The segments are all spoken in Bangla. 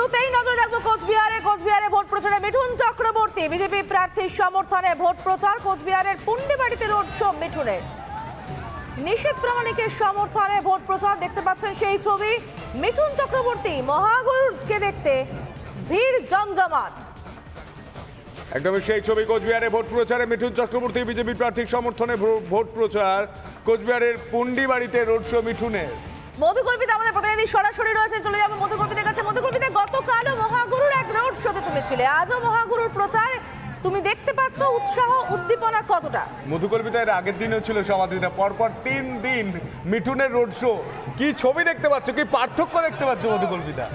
শুরুতেই নজর রাখবো কোচবিহারে ভোট প্রচারে মিঠুন চক্রবর্তী বিজেপি প্রার্থীর সমর্থনে ভোট প্রচার। কোচবিহারের পুন্ডিবাড়িতে রোড শো মিঠুনের। নিশীথ প্রামাণিকের সমর্থনে ভোট প্রচার। দেখতে পাচ্ছেন সেই ছবি, মিঠুন চক্রবর্তী মহাগুরুকে দেখতে ভিড় জমজমাট। একদমই সেই ছবি, কোচবিহারে ভোট প্রচারে মিঠুন চক্রবর্তী বিজেপি প্রার্থীর সমর্থনে ভোট প্রচার। কোচবিহারের পুন্ডিবাড়িতে রোড শো মিঠুনের। মধুকল্পিতা আমাদের প্রতিনিধি সরাসরি রয়েছে, চলে যাবো মধুকল্পিতার কাছে। মধুকল্পিতা, গতকালও মহাগুরুর এক রোড শোতে তুমি ছিলে, আজও মহাগুরুর প্রচার, তুমি দেখতে পাচ্ছ উৎসাহ উদ্দীপনা কতটা? মধুকল্পিতা, এর আগের দিনও ছিল সমাদৃতা, পরপর 3 দিন মিঠুনের রোড শো। কি ছবি দেখতে পাচ্ছ, কি পার্থক্য দেখতে পাচ্ছ মধুকল্পিতা?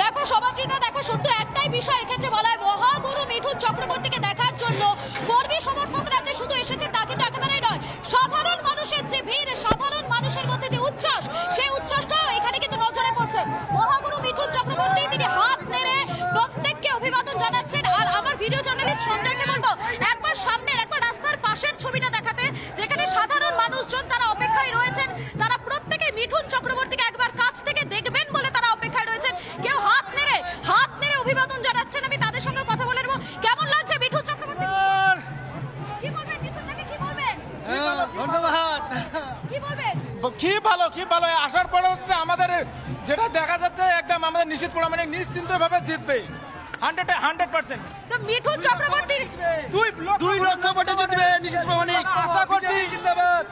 দেখো সমাদৃতা, দেখো সত্য একটাই বিষয় এক্ষেত্রে বলা হয়, মহাগুরু মিঠুন চক্রবর্তীকে দেখার জন্য কর্মী সমর্থকরা যে শুধু এসেছে তা কিন্তু একেবারেই নয়। সাধারণ মানুষের যে ভিড়, সাধারণ মানুষের মধ্যে যে উচ্ছ্বাস, সেই উচ্ছ্বাসটাও এখানে কিন্তু নজরে পড়ছে। মহাগুরু মিঠুন চক্রবর্তী তিনি হাত নেড়ে প্রত্যেককে অভিবাদন জানাচ্ছেন। আর আমার ভিডিও জার্নালিস্ট সঞ্জয়কে বলবো একবার সামনের, একবার রাস্তার পাশের ছবিটা দেখাতে, যেখানে সাধারণ মানুষজন তারা অপেক্ষায় রয়েছেন। তারা প্রত্যেকে মিঠুন চক্রবর্তীকে একবার কাছ থেকে দেখবেন বলে তারা অপেক্ষায় রয়েছেন। কেউ হাত নেড়ে অভিবাদন জানাচ্ছেন। আমি তাদের সঙ্গে কথা বলে নেবো। কেমন লাগছে মিঠুন চক্রবর্তী? কি বলবেন মিঠুন দাকে, কি বলবেন? ধন্যবাদ। কি বলবেন? কি ভালো আসার পরে আমাদের যেটা দেখা যাচ্ছে, একদম আমাদের নিশ্চিত প্রামাণিক নিশ্চিন্তভাবে জিতবে 100%। তো মিঠুন চক্রবর্তী 2 লক্ষ ভোটে জিতবে নিশ্চিত প্রামাণিক। আশা করছি জিন্দাবাদ।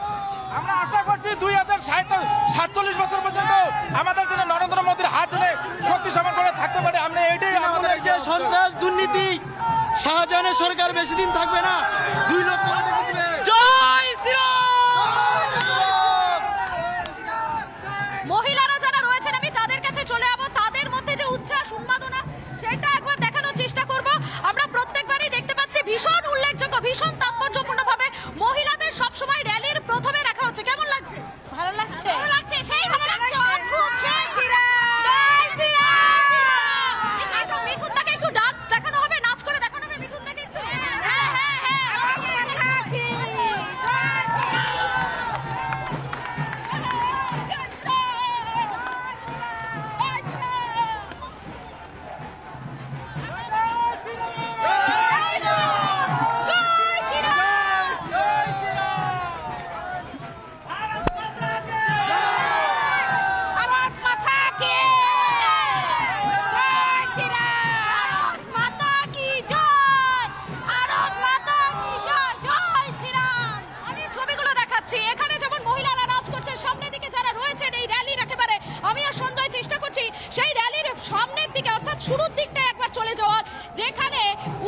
আমরা আশা করছি 2047 বছর পর্যন্ত আমাদের জন্য নরেন্দ্র মোদীর হাত ধরে শক্তি সমান করে থাকতে পারে। আমরা এইটাই আমাদের যে সন্ত্রাস দুর্নীতি, শাহজাহানের সরকার বেশি দিন থাকবে না। 2 লক্ষ ভোটে জিতবে। জয় শ্রীরাম। মহিলারা যারা রয়েছেন আমি তাদের কাছে চলে যাবো। তাদের মধ্যে যে উচ্ছ্বাস উন্মাদনা সেটা একবার দেখানোর চেষ্টা করব। আমরা প্রত্যেকবারই দেখতে পাচ্ছি ভীষণ উল্লেখযোগ্য, ভীষণ তাৎপর্যপূর্ণভাবে মহিলাদের সবসময় র্যালির প্রথমে রাখা হচ্ছে। কেমন লাগছে? ভালো লাগছে, ভালো লাগছে, সেই ভালো লাগছে, অদ্ভুত। জয় শ্রীরাম। মিঠুন দাকে একটু ডান্স দেখানো হবে, নাচ করে দেখানো হবে মিঠুন দাকে একটু। সেই র্যালির সামনের দিকে, অর্থাৎ শুরুর দিকটা একবার চলে যাওয়ার, যেখানে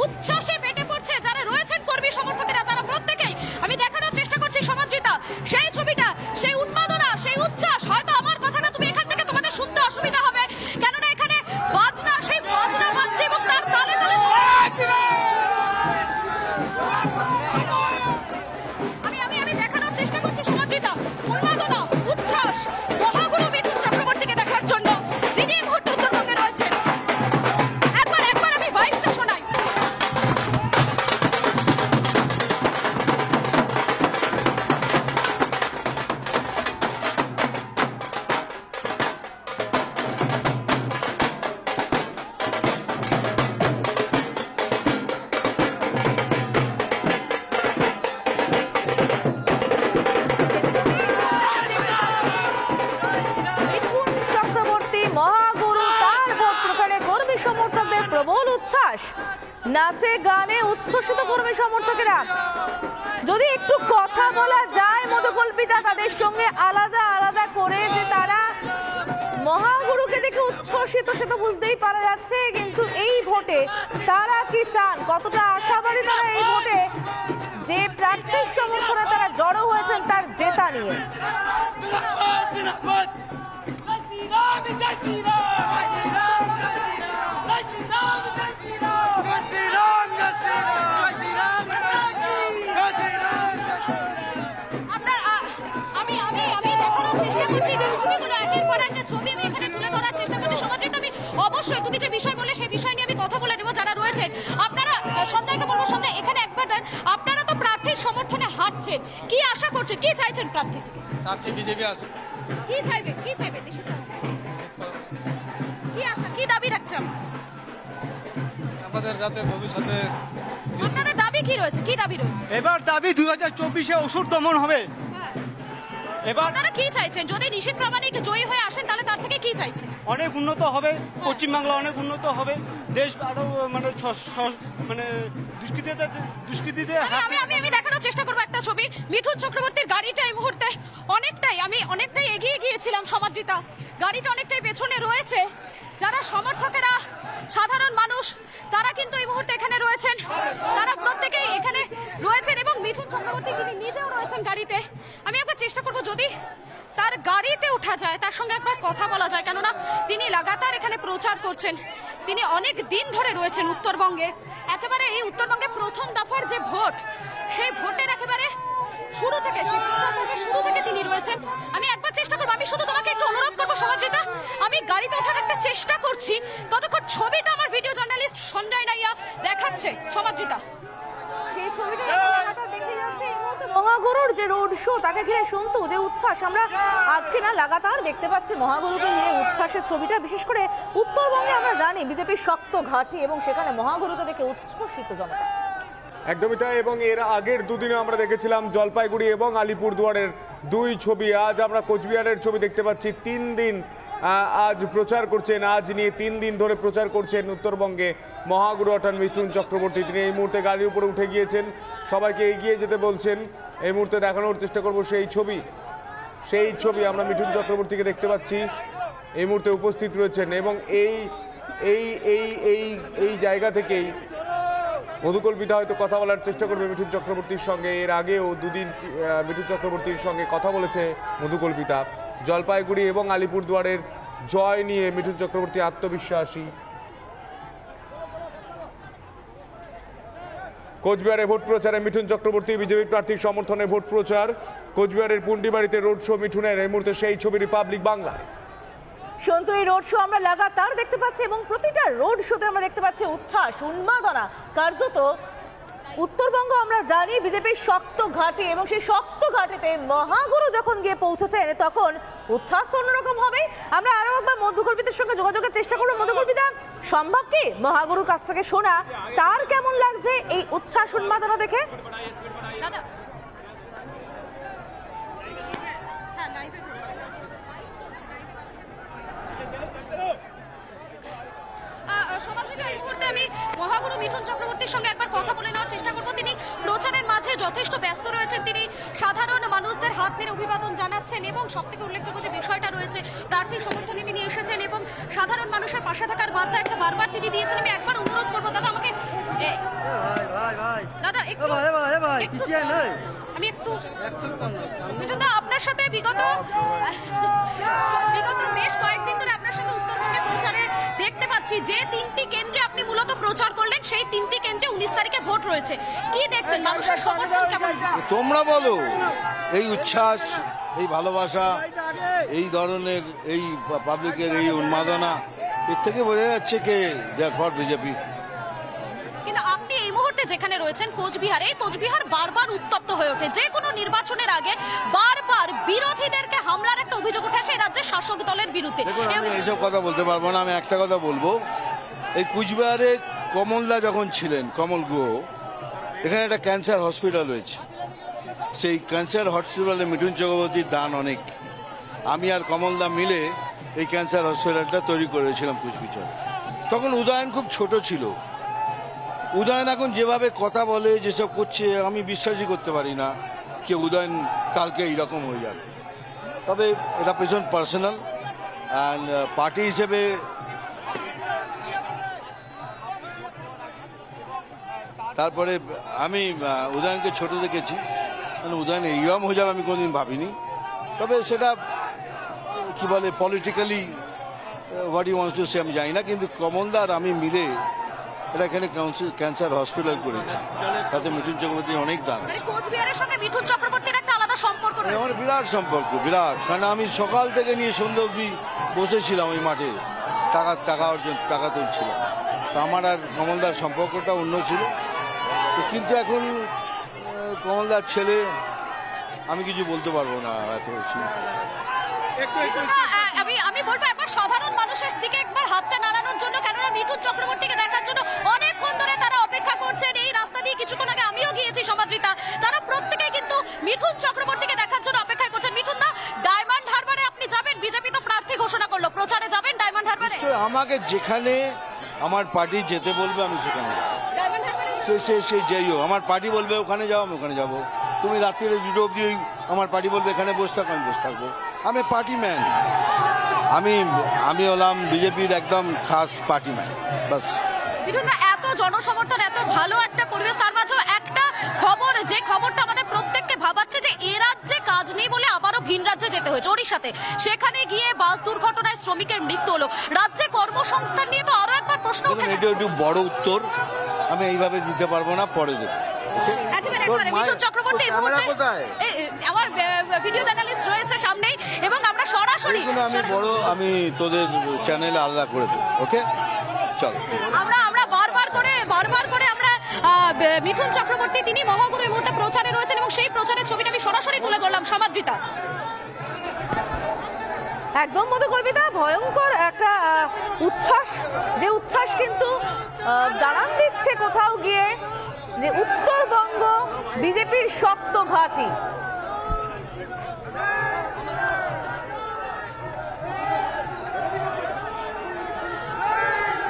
উচ্ছ্বাসে ফেটে পড়ছে যারা রয়েছেন কর্মী সমর্থকেরা, তারা প্রত্যেকেই। আমি দেখানোর চেষ্টা করছি সমাদৃতা সেই ছবিটা, সেই উন্মাদনা, সেই উচ্ছ্বাস। হয়তো আমার কথাটা তুমি এখান থেকে তোমাদের শুনতে অসুবিধা হবে, কেননা এখানে বাজনা, সেই বাজনা বাজছে এবং তার তালে তালে আমি দেখানোর চেষ্টা করছি সমাদৃতা, উন্মাদনা, উচ্ছ্বাস মহাগুরু মিঠুন চক্রবর্তীকে দেখার জন্য, যিনি এই মুহূর্তে উত্তরবঙ্গে রয়েছেন। একবার আমি ভাইবটা শোনাই। প্রবল উচ্ছ্বাস, নাচে গানে উচ্ছ্বসিত কর্মী সমর্থকেরা। যদি একটু কথা বলা যায় মধুকল্পিতা তাদের সঙ্গে আলাদা আলাদা করে, যে তারা মহাগুরুকে দেখে উচ্ছ্বসিত সে তো বুঝতেই পারা যাচ্ছে, কিন্তু এই ভোটে তারা কি চান, কতটা আশাবাদী তারা এই ভোটে, যে প্রার্থীর সমর্থনে তারা জড়ো হয়েছেন তার জেতা নিয়ে। অবশ্যই তুমি যে বিষয় বলে সেই বিষয় নিয়ে আমি কথা বলে নেব। যারা রয়েছেন আপনারা, সঞ্জয়কে বলবো, সঞ্জয় এখানে একবার দেন, আপনারা তো প্রার্থীর সমর্থনে হাঁটছেন, পাচ্ছেন, কি আশা করছেন, কি চাইছেন প্রার্থী থেকে? চাচ্ছি বিজেপি আসুক। কি চাইবেন, কি চাইবেন? নিশ্চিত কি আশা, কি দাবি রাখছেন আমাদের যাতে ভবিষ্যতে আপনাদের দাবি কি রয়েছে, কি দাবি রয়েছে? এবার দাবি 2024-এ ওষুধ দমন হবে। এবার আপনারা কি চাইছেন? যদি নিশীথ প্রামাণিক জয়ী হয়ে আসেন তাহলে তার থেকে কি চাইছেন? অনেক উন্নত হবে, পশ্চিমবাংলা অনেক উন্নত হবে, দেশ আরো মানে মানে দুষ্কৃতীদের আমি দেখানোর চেষ্টা করবো একটা ছবি। মিঠুন চক্রবর্তীর গাড়িটা এই মুহূর্তে অনেকটাই এগিয়ে গিয়েছিলাম সমাদৃতা, গাড়িটা অনেকটাই পেছনে রয়েছে। যারা সমর্থকেরা, সাধারণ মানুষ, তারা কিন্তু এই মুহূর্তে এখানে রয়েছেন, তারা প্রত্যেকেই এখানে রয়েছেন এবং মিঠুন চক্রবর্তী তিনি নিজেও রয়েছেন গাড়িতে। আমি একবার চেষ্টা করবো যদি তার গাড়িতে ওঠা যায়, তার সঙ্গে একবার কথা বলা যায়, কেননা তিনি লাগাতার এখানে প্রচার করছেন, তিনি অনেক দিন ধরে রয়েছেন উত্তরবঙ্গে। একেবারে এই উত্তরবঙ্গে প্রথম দফার যে ভোট, সেই ভোটের একেবারে শুরু থেকে, সেই প্রচার পর্বের শুরু থেকে তিনি রয়েছেন। আমি একবার চেষ্টা করবো, আমি শুধু তোমাকে একটু অনুরোধ করবো সমাদৃতা, আমি গাড়িতে ওঠার একটা চেষ্টা করছি, ততক্ষণ ছবিটা আমার ভিডিও জার্নালিস্ট সঞ্জয় নাইয়া দেখাচ্ছে। সমাদৃতা, সেই ছবিটা লাগাতার দেখে যাচ্ছে এই মুহূর্তে মহাগুরুর যে রোড শো, তাকে ঘিরে শুনতো যে উচ্ছ্বাস, আমরা আজকে না লাগাতার দেখতে পাচ্ছি মহাগুরুকে ঘিরে উচ্ছ্বাসের ছবিটা। বিশেষ করে উত্তরবঙ্গে আমরা জানি বিজেপির শক্ত ঘাঁটি এবং সেখানে মহাগুরুকে দেখে উচ্ছ্বসিত জনতা। একদমই তাই। এবং এর আগের দুদিনে আমরা দেখেছিলাম জলপাইগুড়ি এবং আলিপুরদুয়ারের দুই ছবি। আজ আমরা কোচবিহারের ছবি দেখতে পাচ্ছি। 3 দিন আজ প্রচার করছেন, আজ নিয়ে 3 দিন ধরে প্রচার করছেন উত্তরবঙ্গে মহাগুরু অর্থাৎ মিঠুন চক্রবর্তী। তিনি এই মুহূর্তে গাড়ির উপরে উঠে গিয়েছেন, সবাইকে এগিয়ে যেতে বলছেন। এই মুহূর্তে দেখানোর চেষ্টা করব সেই ছবি আমরা মিঠুন চক্রবর্তীকে দেখতে পাচ্ছি এই মুহূর্তে উপস্থিত রয়েছেন। এবং এই এই এই এই এই জায়গা থেকেই মধুকল্পিতা হয়তো কথা বলার চেষ্টা করবে মিঠুন চক্রবর্তীর সঙ্গে। এর আগেও দুদিন মিঠুন চক্রবর্তীর সঙ্গে কথা বলেছে মধুকল্পিতা। জলপাইগুড়ি এবং আলিপুরদুয়ারের জয় নিয়ে মিঠুন চক্রবর্তী আত্মবিশ্বাসী। কোচবিহারে ভোট প্রচারে মিঠুন চক্রবর্তী, বিজেপি প্রার্থীর সমর্থনে ভোট প্রচার। কোচবিহারের পুন্ডিবাড়িতে রোড শো মিঠুনের, এই মুহূর্তে সেই ছবি রিপাবলিক বাংলায়। সন্তু, এই রোড শো আমরা লাগাতার দেখতে পাচ্ছি এবং প্রতিটা রোড শোতে আমরা দেখতে পাচ্ছি উচ্ছ্বাস, উন্মাদনা। কার্যত উত্তরবঙ্গ আমরা জানি বিজেপির শক্ত ঘাঁটি এবং সেই শক্ত ঘাঁটিতে মহাগুরু যখন গিয়ে পৌঁছেছেন তখন উচ্ছ্বাস তো অন্যরকম হবে। আমরা আরো একবার মধুকল্পিতার সঙ্গে যোগাযোগের চেষ্টা করবো। মধুকল্পিতা, সম্ভব কি মহাগুরুর কাছ থেকে শোনা, তার কেমন লাগছে এই উচ্ছ্বাস উন্মাদনা দেখে? দাদা সমাদৃতা, এই মুহূর্তে আমি মহাগুরু মিঠুন চক্রবর্তীর সঙ্গে একবার কথা বলে নেওয়ার চেষ্টা করবো। তিনি প্রচারের মাঝে যথেষ্ট ব্যস্ত রয়েছেন, তিনি সাধারণ মানুষদের হাত ধরে অভিবাদন জানাচ্ছেন এবং সব থেকে উল্লেখযোগ্য যে বিষয়টা রয়েছে, প্রার্থী সমর্থনে তিনি এসেছেন এবং সাধারণ মানুষের পাশে থাকার বার্তা একটা বারবার তিনি দিয়েছেন। আমি একবার অনুরোধ করবো দাদা, আমাকে দাদা একটু আমি একটু মিঠুন দা, আপনার সাথে বিগত বেশ কয়েকদিন ধরে আপনার সঙ্গে উত্তরবঙ্গে প্রচারে দেখতে পাচ্ছি যে 3টি কেন্দ্রে আপনি মূলত প্রচার করলেন, সেই 3টি কেন্দ্রে 19 তারিখে ভোট রয়েছে। কি দেখছেন, মানুষের সমর্থন কেমন? তোমরা বলো, এই উচ্ছ্বাস, এই ভালোবাসা, এই ধরনের এই পাবলিকের এই উন্মাদনা, এর থেকে বোঝা যাচ্ছে কে ফর বিজেপি। কিন্তু আপনি এই মুহূর্তে যেখানে রয়েছেন কোচবিহারে, কোচবিহার বারবার উত্তপ্ত হয়ে ওঠে। যে কোনো নির্বাচনের আগে বারবার বিরোধীদেরকে হামলার একটা অভিযোগ উঠে আসে রাজ্যের শাসক দলের বিরুদ্ধে। আমি এইসব কথা বলতে পারবো না। আমি একটা কথা বলবো, এই কোচবিহারে কমলদা যখন ছিলেন, কমল গুহ, এখানে একটা ক্যান্সার হসপিটাল রয়েছে। সেই ক্যান্সার হসপিটালে মিঠুন চক্রবর্তীর দান অনেক। আমি আর কমলদা মিলে এই ক্যান্সার হসপিটালটা তৈরি করেছিলাম কুচবিহারে। তখন উদয়ন খুব ছোট ছিল। উদয়ন এখন যেভাবে কথা বলে, যেসব করছে, আমি বিশ্বাসই করতে পারি না যে উদয়ন কালকে এইরকম হয়ে যাবে। তবে এটা ভীষণ পার্সোনাল অ্যান্ড পার্টি হিসেবে তারপরে আমি উদয়নকে ছোট দেখেছি, মানে উদয়ন এইরকম হয়ে যাবে আমি কোনোদিন ভাবিনি। তবে সেটা কি বলে politically what you wants to say আমি জানি না, কিন্তু কমলদা আর আমি মিলে এটা এখানে ক্যান্সার হসপিটাল করেছি, তাতে মিঠুন চক্রবর্তীর অনেক দান। কোচবিহারের সঙ্গে মিঠুন চক্রবর্তীর একটা আলাদা সম্পর্ক রয়েছে। আমার বিরাট সম্পর্ক, বিরাট। কারণ আমি সকাল থেকে নিয়ে সন্ধ্যা অবধি বসেছিলাম ওই মাঠে, টাকা তুলছিলাম। তো আমার আর কমলদার সম্পর্কটা অন্য ছিল। তো কিন্তু এখন কমলদার ছেলে আমি কিছু বলতে পারবো না এত বেশি। আমি বলবো একবার সাধারণ মানুষের দিকে একবার হাতটা নাড়ানোর জন্য, কেননা মিঠুন চক্রবর্তীকে দেখার জন্য অনেকক্ষণ ধরে তারা অপেক্ষা করছেন। এই রাস্তা দিয়ে কিছুক্ষণ আগে আমিও গিয়েছি সমাদৃতা, তারা প্রত্যেকেই কিন্তু মিঠুন চক্রবর্তীকে দেখার জন্য অপেক্ষা করছেন। মিঠুন দা, ডায়মন্ড হারবারে আপনি যাবেন, বিজেপি তো প্রার্থী ঘোষণা করলো, প্রচারে যাবেন ডায়মন্ড হারবারে? আমাকে যেখানে আমার পার্টি যেতে বলবে আমি সেখানে ডায়মন্ড হারবারে সে যাই হোক, আমার পার্টি বলবে ওখানে যাও আমি ওখানে যাবো। তুমি রাত্রিরে 2টো অবধি আমার পার্টি বলবে এখানে বসে থাকো আমি বসে থাকবো। আমি পার্টি ম্যান, আমি হলাম বিজেপির একদম খাস পার্টি ম্যান, বাস। মিঠুন দা, এত জনসমর্থন, এত ভালো একটা পরিবেশ, তার মাঝেও একটা খবর, যে খবরটা আমাদের প্রত্যেককে ভাবাচ্ছে যে এ রাজ্যে কাজ নেই বলে আবারও ভিন রাজ্যে যেতে হয়েছে, ওড়িশাতে। সেখানে গিয়ে বাস দুর্ঘটনায় শ্রমিকের মৃত্যু হলো। রাজ্যে কর্মসংস্থান নিয়ে তো আরো একবার প্রশ্ন উঠে এটা একটু বড় উত্তর আমি এইভাবে দিতে পারবো না, পরে দেবো। মিঠুন চক্রবর্তী আমার ভিডিও জার্নালিস্ট রয়েছে সামনেই, এবং আমরা সরাসরি আমি তোদের চ্যানেলে আলাদা করে দেবো। ওকে, চল। আমরা বারবার করে আমরা মিঠুন চক্রবর্তী তিনি মহাগুরু এই মুহূর্তে প্রচারে রয়েছেন, এবং সেই প্রচারের ছবিটা আমি সরাসরি তুলে ধরলাম সমাদৃতা। একদম মধুকল্পিতা, ভয়ঙ্কর একটা উচ্ছ্বাস, যে উচ্ছ্বাস কিন্তু জানান দিচ্ছে কোথাও গিয়ে যে উত্তরবঙ্গ বিজেপির শক্ত ঘাঁটি।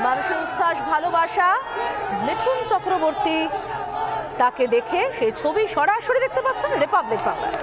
মানুষের উচ্ছ্বাস, ভালোবাসা, মিঠুন চক্রবর্তী তাকে দেখে সেই ছবি সরাসরি দেখতে পাচ্ছেন রিপাবলিক বাংলায়।